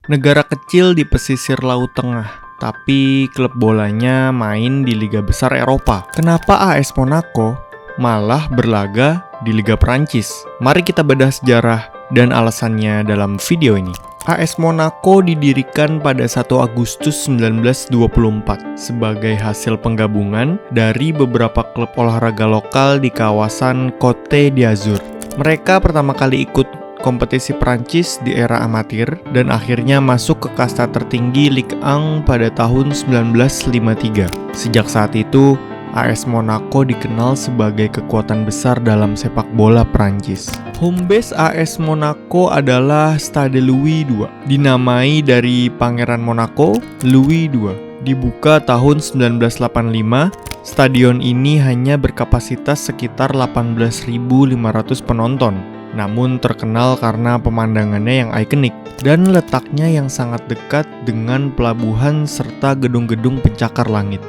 Negara kecil di pesisir Laut Tengah, tapi klub bolanya main di liga besar Eropa. Kenapa AS Monaco malah berlaga di Liga Perancis? Mari kita bedah sejarah dan alasannya dalam video ini. AS Monaco didirikan pada 1 Agustus 1924 sebagai hasil penggabungan dari beberapa klub olahraga lokal di kawasan Côte d'Azur. Mereka pertama kali ikut kompetisi Prancis di era amatir dan akhirnya masuk ke kasta tertinggi Ligue 1 pada tahun 1953. Sejak saat itu, AS Monaco dikenal sebagai kekuatan besar dalam sepak bola Prancis. Home base AS Monaco adalah Stade Louis II, dinamai dari Pangeran Monaco, Louis II. Dibuka tahun 1985, stadion ini hanya berkapasitas sekitar 18.500 penonton. Namun terkenal karena pemandangannya yang ikonik dan letaknya yang sangat dekat dengan pelabuhan serta gedung-gedung pencakar langit.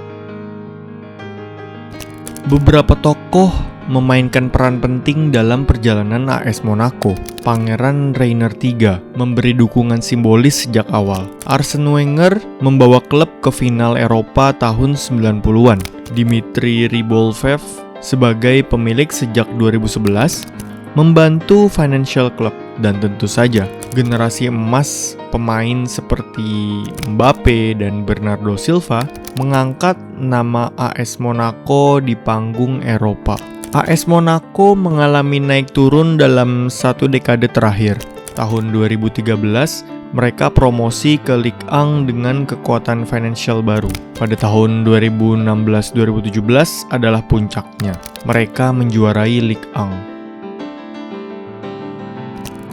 Beberapa tokoh memainkan peran penting dalam perjalanan AS Monaco. Pangeran Rainier III memberi dukungan simbolis sejak awal. Arsene Wenger membawa klub ke final Eropa tahun 90-an. Dimitri Rybolovlev sebagai pemilik sejak 2011 membantu Financial Club, dan tentu saja generasi emas pemain seperti Mbappe dan Bernardo Silva mengangkat nama AS Monaco di panggung Eropa. AS Monaco mengalami naik turun dalam satu dekade terakhir. Tahun 2013, mereka promosi ke Ligue 1 dengan kekuatan finansial baru. Pada tahun 2016-2017 adalah puncaknya. Mereka menjuarai Ligue 1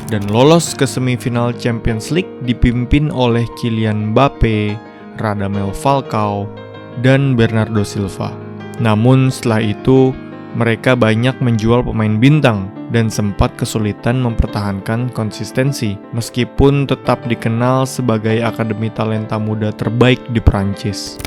dan lolos ke semifinal Champions League dipimpin oleh Kylian Mbappe, Radamel Falcao, dan Bernardo Silva. Namun setelah itu, mereka banyak menjual pemain bintang dan sempat kesulitan mempertahankan konsistensi, meskipun tetap dikenal sebagai akademi talenta muda terbaik di Prancis.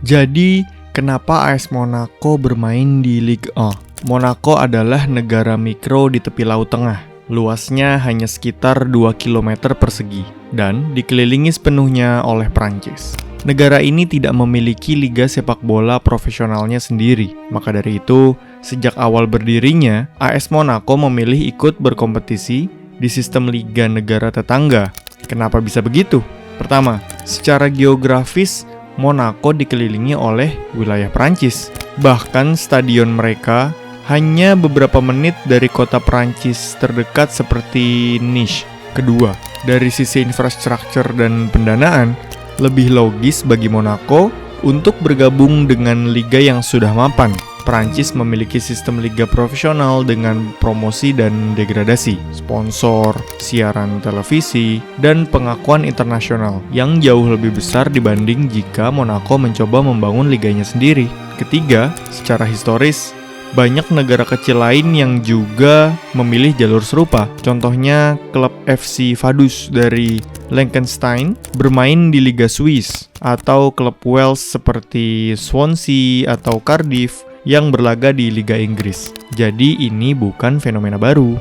Jadi, kenapa AS Monaco bermain di Ligue 1? Monaco adalah negara mikro di tepi Laut Tengah. Luasnya hanya sekitar 2 km persegi dan dikelilingi sepenuhnya oleh Prancis. Negara ini tidak memiliki liga sepak bola profesionalnya sendiri. Maka dari itu, sejak awal berdirinya, AS Monaco memilih ikut berkompetisi di sistem liga negara tetangga. Kenapa bisa begitu? Pertama, secara geografis, Monaco dikelilingi oleh wilayah Prancis. Bahkan stadion mereka hanya beberapa menit dari kota Prancis terdekat seperti Nice. Kedua, dari sisi infrastruktur dan pendanaan, lebih logis bagi Monaco untuk bergabung dengan liga yang sudah mapan. Prancis memiliki sistem liga profesional dengan promosi dan degradasi, sponsor, siaran televisi, dan pengakuan internasional yang jauh lebih besar dibanding jika Monaco mencoba membangun liganya sendiri. Ketiga, secara historis, banyak negara kecil lain yang juga memilih jalur serupa. Contohnya, klub FC Vaduz dari Liechtenstein bermain di Liga Swiss, atau klub Wales seperti Swansea atau Cardiff yang berlaga di Liga Inggris. Jadi ini bukan fenomena baru.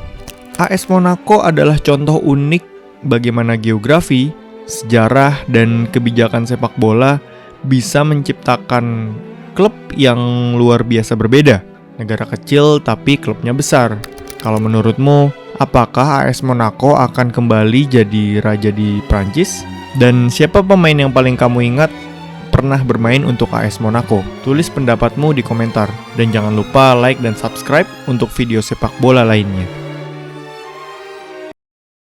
AS Monaco adalah contoh unik bagaimana geografi, sejarah, dan kebijakan sepak bola bisa menciptakan klub yang luar biasa berbeda. Negara kecil tapi klubnya besar. Kalau menurutmu, apakah AS Monaco akan kembali jadi raja di Prancis? Dan siapa pemain yang paling kamu ingat pernah bermain untuk AS Monaco? Tulis pendapatmu di komentar. Dan jangan lupa like dan subscribe untuk video sepak bola lainnya.